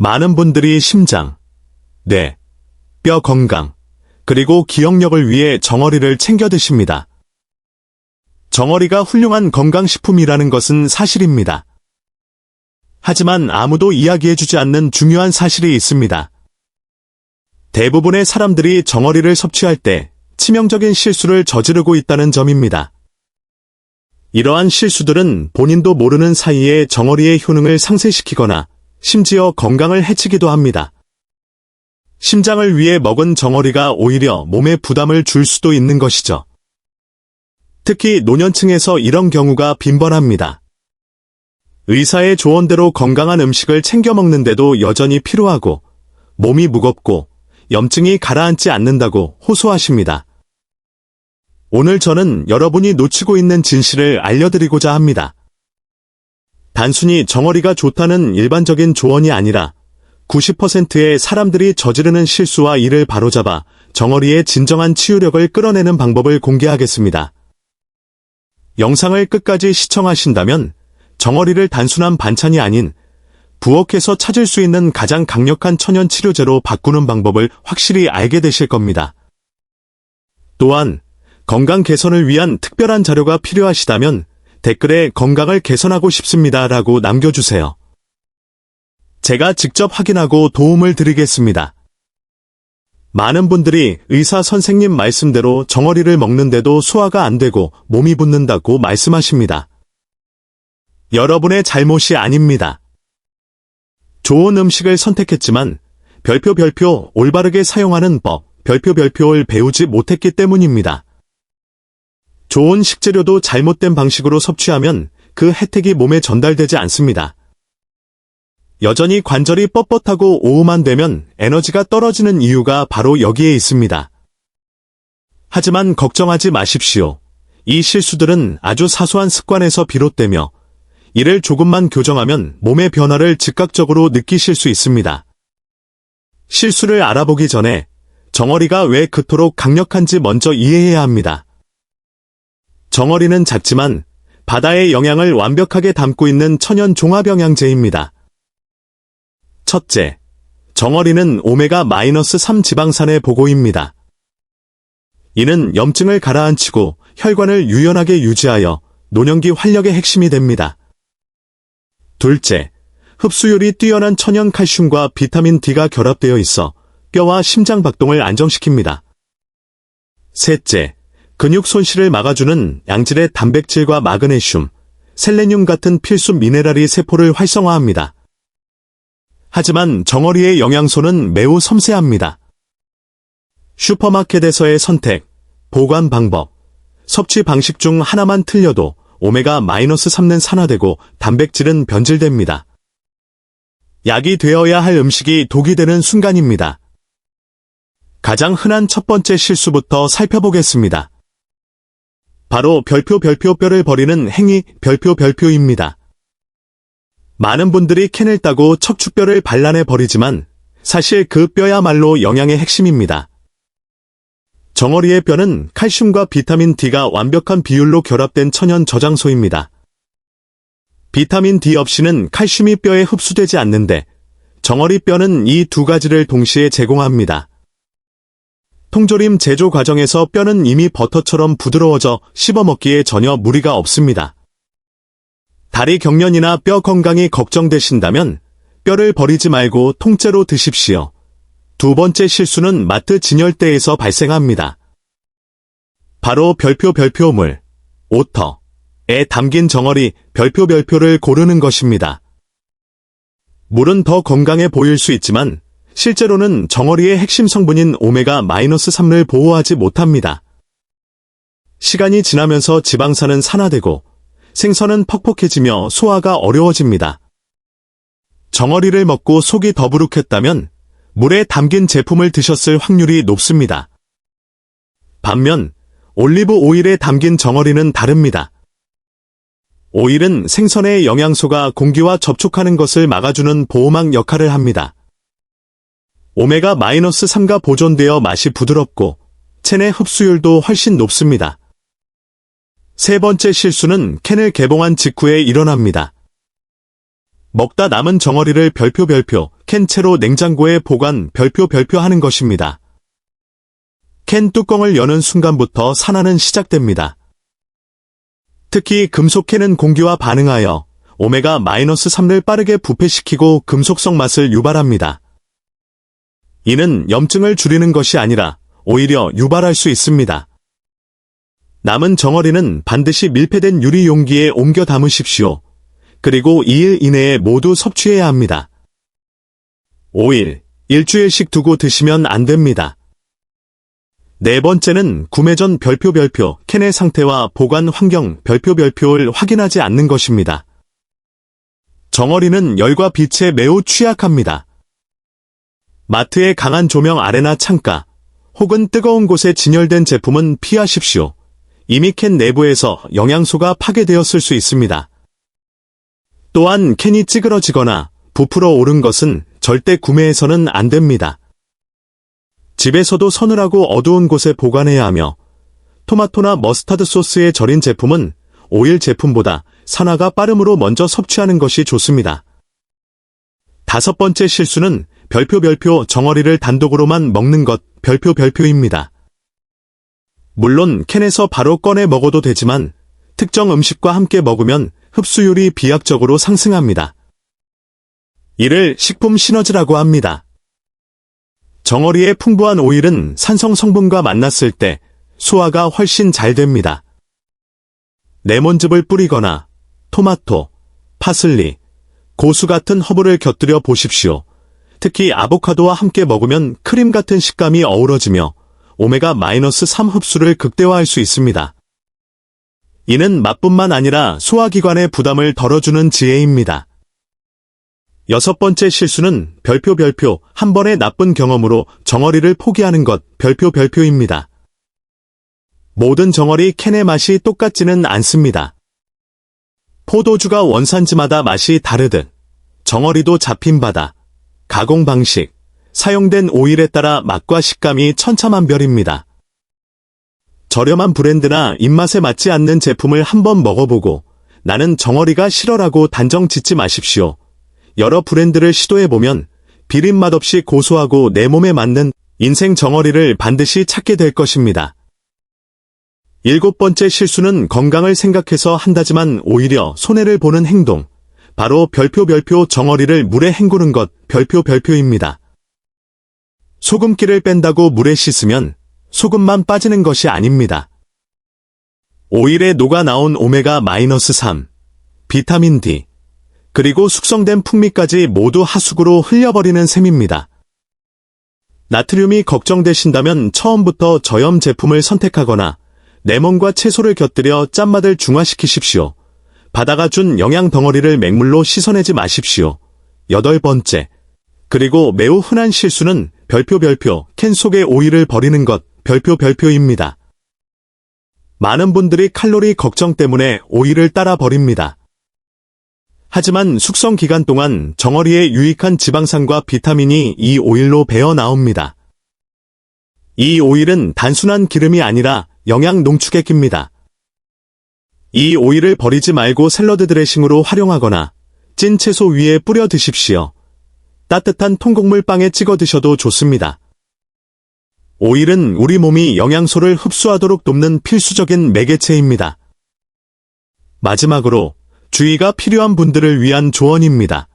많은 분들이 심장, 뇌, 뼈 건강, 그리고 기억력을 위해 정어리를 챙겨 드십니다. 정어리가 훌륭한 건강식품이라는 것은 사실입니다. 하지만 아무도 이야기해주지 않는 중요한 사실이 있습니다. 대부분의 사람들이 정어리를 섭취할 때 치명적인 실수를 저지르고 있다는 점입니다. 이러한 실수들은 본인도 모르는 사이에 정어리의 효능을 상쇄시키거나 심지어 건강을 해치기도 합니다. 심장을 위해 먹은 정어리가 오히려 몸에 부담을 줄 수도 있는 것이죠. 특히 노년층에서 이런 경우가 빈번합니다. 의사의 조언대로 건강한 음식을 챙겨 먹는데도 여전히 피로하고 몸이 무겁고 염증이 가라앉지 않는다고 호소하십니다. 오늘 저는 여러분이 놓치고 있는 진실을 알려드리고자 합니다. 단순히 정어리가 좋다는 일반적인 조언이 아니라 90%의 사람들이 저지르는 실수와 이를 바로잡아 정어리의 진정한 치유력을 끌어내는 방법을 공개하겠습니다. 영상을 끝까지 시청하신다면 정어리를 단순한 반찬이 아닌 부엌에서 찾을 수 있는 가장 강력한 천연 치료제로 바꾸는 방법을 확실히 알게 되실 겁니다. 또한 건강 개선을 위한 특별한 자료가 필요하시다면 댓글에 건강을 개선하고 싶습니다 라고 남겨주세요. 제가 직접 확인하고 도움을 드리겠습니다. 많은 분들이 의사 선생님 말씀대로 정어리를 먹는데도 소화가 안 되고 몸이 붓는다고 말씀하십니다. 여러분의 잘못이 아닙니다. 좋은 음식을 선택했지만 별표 올바르게 사용하는 법, 별표를 배우지 못했기 때문입니다. 좋은 식재료도 잘못된 방식으로 섭취하면 그 혜택이 몸에 전달되지 않습니다. 여전히 관절이 뻣뻣하고 오후만 되면 에너지가 떨어지는 이유가 바로 여기에 있습니다. 하지만 걱정하지 마십시오. 이 실수들은 아주 사소한 습관에서 비롯되며 이를 조금만 교정하면 몸의 변화를 즉각적으로 느끼실 수 있습니다. 실수를 알아보기 전에 정어리가 왜 그토록 강력한지 먼저 이해해야 합니다. 정어리는 작지만 바다의 영양을 완벽하게 담고 있는 천연 종합영양제입니다. 첫째, 정어리는 오메가-3 지방산의 보고입니다. 이는 염증을 가라앉히고 혈관을 유연하게 유지하여 노년기 활력의 핵심이 됩니다. 둘째, 흡수율이 뛰어난 천연 칼슘과 비타민 D가 결합되어 있어 뼈와 심장 박동을 안정시킵니다. 셋째, 근육 손실을 막아주는 양질의 단백질과 마그네슘, 셀레늄 같은 필수 미네랄이 세포를 활성화합니다. 하지만 정어리의 영양소는 매우 섬세합니다. 슈퍼마켓에서의 선택, 보관 방법, 섭취 방식 중 하나만 틀려도 오메가-3는 산화되고 단백질은 변질됩니다. 약이 되어야 할 음식이 독이 되는 순간입니다. 가장 흔한 첫 번째 실수부터 살펴보겠습니다. 바로 뼈를 버리는 행위 별표입니다. 많은 분들이 캔을 따고 척추뼈를 발라내 버리지만 사실 그 뼈야말로 영양의 핵심입니다. 정어리의 뼈는 칼슘과 비타민 D가 완벽한 비율로 결합된 천연 저장소입니다. 비타민 D 없이는 칼슘이 뼈에 흡수되지 않는데 정어리 뼈는 이 두 가지를 동시에 제공합니다. 통조림 제조 과정에서 뼈는 이미 버터처럼 부드러워져 씹어먹기에 전혀 무리가 없습니다. 다리 경련이나 뼈 건강이 걱정되신다면 뼈를 버리지 말고 통째로 드십시오. 두 번째 실수는 마트 진열대에서 발생합니다. 바로 별표물, 오터에 담긴 정어리 별표를 고르는 것입니다. 물은 더 건강해 보일 수 있지만 실제로는 정어리의 핵심 성분인 오메가-3를 보호하지 못합니다. 시간이 지나면서 지방산은 산화되고 생선은 퍽퍽해지며 소화가 어려워집니다. 정어리를 먹고 속이 더부룩했다면 물에 담긴 제품을 드셨을 확률이 높습니다. 반면 올리브 오일에 담긴 정어리는 다릅니다. 오일은 생선의 영양소가 공기와 접촉하는 것을 막아주는 보호막 역할을 합니다. 오메가-3가 보존되어 맛이 부드럽고 캔의 흡수율도 훨씬 높습니다. 세 번째 실수는 캔을 개봉한 직후에 일어납니다. 먹다 남은 정어리를 별표 캔 채로 냉장고에 보관 별표 하는 것입니다. 캔 뚜껑을 여는 순간부터 산화는 시작됩니다. 특히 금속캔은 공기와 반응하여 오메가-3를 빠르게 부패시키고 금속성 맛을 유발합니다. 이는 염증을 줄이는 것이 아니라 오히려 유발할 수 있습니다. 남은 정어리는 반드시 밀폐된 유리 용기에 옮겨 담으십시오. 그리고 2일 이내에 모두 섭취해야 합니다. 5일, 일주일씩 두고 드시면 안 됩니다. 네 번째는 구매 전 별표 캔의 상태와 보관 환경 별표를 확인하지 않는 것입니다. 정어리는 열과 빛에 매우 취약합니다. 마트의 강한 조명 아래나 창가, 혹은 뜨거운 곳에 진열된 제품은 피하십시오. 이미 캔 내부에서 영양소가 파괴되었을 수 있습니다. 또한 캔이 찌그러지거나 부풀어 오른 것은 절대 구매해서는 안 됩니다. 집에서도 서늘하고 어두운 곳에 보관해야 하며 토마토나 머스타드 소스에 절인 제품은 오일 제품보다 산화가 빠름으로 먼저 섭취하는 것이 좋습니다. 다섯 번째 실수는 별표 정어리를 단독으로만 먹는 것 별표입니다. 물론 캔에서 바로 꺼내 먹어도 되지만 특정 음식과 함께 먹으면 흡수율이 비약적으로 상승합니다. 이를 식품 시너지라고 합니다. 정어리의 풍부한 오일은 산성 성분과 만났을 때 소화가 훨씬 잘 됩니다. 레몬즙을 뿌리거나 토마토, 파슬리, 고수 같은 허브를 곁들여 보십시오. 특히 아보카도와 함께 먹으면 크림 같은 식감이 어우러지며 오메가-3 흡수를 극대화할 수 있습니다. 이는 맛뿐만 아니라 소화기관의 부담을 덜어주는 지혜입니다. 여섯 번째 실수는 별표 한 번의 나쁜 경험으로 정어리를 포기하는 것 별표입니다. 모든 정어리 캔의 맛이 똑같지는 않습니다. 포도주가 원산지마다 맛이 다르듯 정어리도 잡힌 바다, 가공 방식, 사용된 오일에 따라 맛과 식감이 천차만별입니다. 저렴한 브랜드나 입맛에 맞지 않는 제품을 한번 먹어보고 나는 정어리가 싫어라고 단정 짓지 마십시오. 여러 브랜드를 시도해보면 비린맛 없이 고소하고 내 몸에 맞는 인생 정어리를 반드시 찾게 될 것입니다. 일곱 번째 실수는 건강을 생각해서 한다지만 오히려 손해를 보는 행동. 바로 별표 정어리를 물에 헹구는 것 별표입니다. 소금기를 뺀다고 물에 씻으면 소금만 빠지는 것이 아닙니다. 오일에 녹아 나온 오메가-3, 비타민 D, 그리고 숙성된 풍미까지 모두 하수구로 흘려버리는 셈입니다. 나트륨이 걱정되신다면 처음부터 저염 제품을 선택하거나 레몬과 채소를 곁들여 짠맛을 중화시키십시오. 바다가 준 영양 덩어리를 맹물로 씻어내지 마십시오. 여덟 번째, 그리고 매우 흔한 실수는 별표 캔 속의 오일을 버리는 것 별표입니다. 많은 분들이 칼로리 걱정 때문에 오일을 따라 버립니다. 하지만 숙성 기간 동안 정어리에 유익한 지방산과 비타민이 이 오일로 배어 나옵니다. 이 오일은 단순한 기름이 아니라 영양 농축액입니다. 이 오일을 버리지 말고 샐러드 드레싱으로 활용하거나 찐 채소 위에 뿌려 드십시오. 따뜻한 통곡물 빵에 찍어 드셔도 좋습니다. 오일은 우리 몸이 영양소를 흡수하도록 돕는 필수적인 매개체입니다. 마지막으로 주의가 필요한 분들을 위한 조언입니다.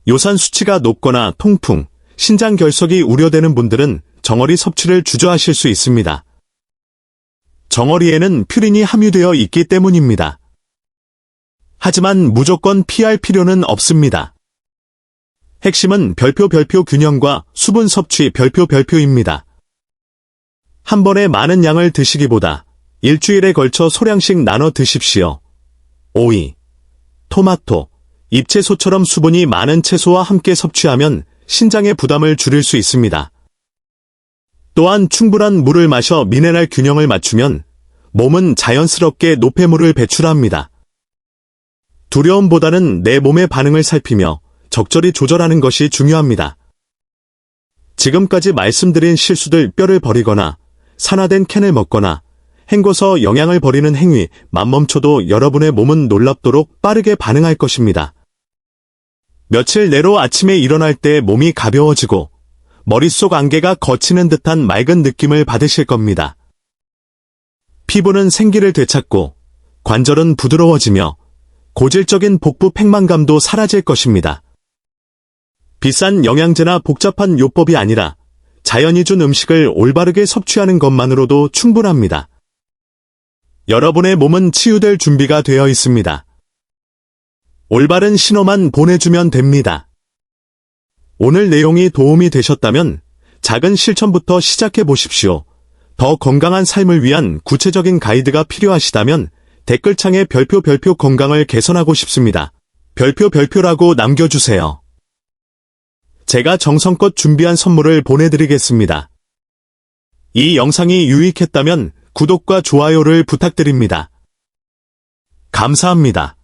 요산 수치가 높거나 통풍, 신장 결석이 우려되는 분들은 정어리 섭취를 주저하실 수 있습니다. 정어리에는 퓨린이 함유되어 있기 때문입니다. 하지만 무조건 피할 필요는 없습니다. 핵심은 별표 균형과 수분 섭취 별표입니다. 한 번에 많은 양을 드시기보다 일주일에 걸쳐 소량씩 나눠 드십시오. 오이, 토마토, 잎채소처럼 수분이 많은 채소와 함께 섭취하면 신장의 부담을 줄일 수 있습니다. 또한 충분한 물을 마셔 미네랄 균형을 맞추면 몸은 자연스럽게 노폐물을 배출합니다. 두려움보다는 내 몸의 반응을 살피며 적절히 조절하는 것이 중요합니다. 지금까지 말씀드린 실수들 뼈를 버리거나 산화된 캔을 먹거나 헹궈서 영양을 버리는 행위만 멈춰도 여러분의 몸은 놀랍도록 빠르게 반응할 것입니다. 며칠 내로 아침에 일어날 때 몸이 가벼워지고 머릿속 안개가 걷히는 듯한 맑은 느낌을 받으실 겁니다. 피부는 생기를 되찾고 관절은 부드러워지며 고질적인 복부 팽만감도 사라질 것입니다. 비싼 영양제나 복잡한 요법이 아니라 자연이 준 음식을 올바르게 섭취하는 것만으로도 충분합니다. 여러분의 몸은 치유될 준비가 되어 있습니다. 올바른 신호만 보내주면 됩니다. 오늘 내용이 도움이 되셨다면 작은 실천부터 시작해 보십시오. 더 건강한 삶을 위한 구체적인 가이드가 필요하시다면 댓글창에 별표 건강을 개선하고 싶습니다. 별표라고 남겨주세요. 제가 정성껏 준비한 선물을 보내드리겠습니다. 이 영상이 유익했다면 구독과 좋아요를 부탁드립니다. 감사합니다.